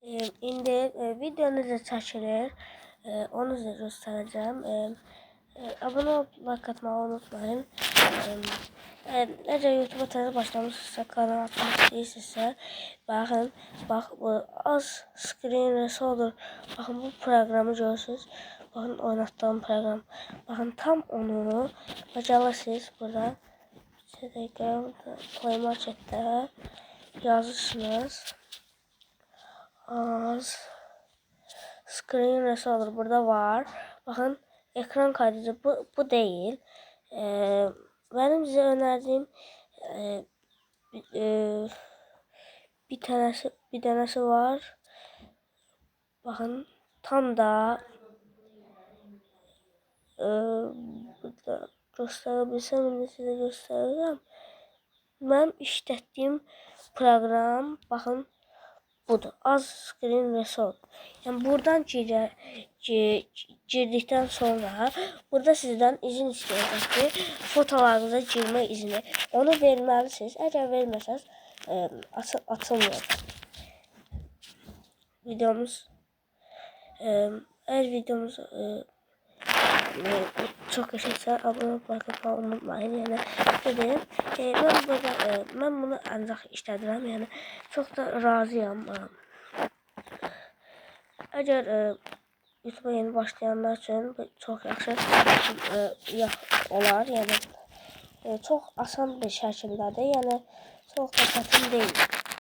İndi video necə çəkilir, onu sizə göstərəcəm. Abunə olub like atmağı unutmayın. Necə YouTube'a təzə başlamışsınızsa, kanal açmaq istəyirsinizsə, baxın, bu az screen recorder. Baxın, bu proqramı görürsünüz. Baxın, oynatdığım proqram. Baxın, tam onu bacarırsınız burada. Bir dəqiqə, Play Marketdə yazırsınız. Az screen recorder burada var. Bakın, ekran kaydedici bu değil. Benim size önerdiğim bir tanesi var. Bakın, tam da burada gösterebilsem size göstereceğim. Benim işlətdiyim program, bakın, budur. Az screen record. Yani buradan girdikten sonra burada sizden izin isteyecek ki fotolarınıza girme izni. Onu vermelisiniz. Eğer vermezseniz atılmıyor. Videomuz eğer videomuz çok yaşarsa abone olmayı, like atmayı unutmayın. Yani dedim, ben bunu ancak işledirəm. Yani çok da razıyam. Eğer YouTube'a yeni başlayanlar için çok yaxşı olar. Yani çok asan bir şəkildədir. Yəni çox da çətin deyil.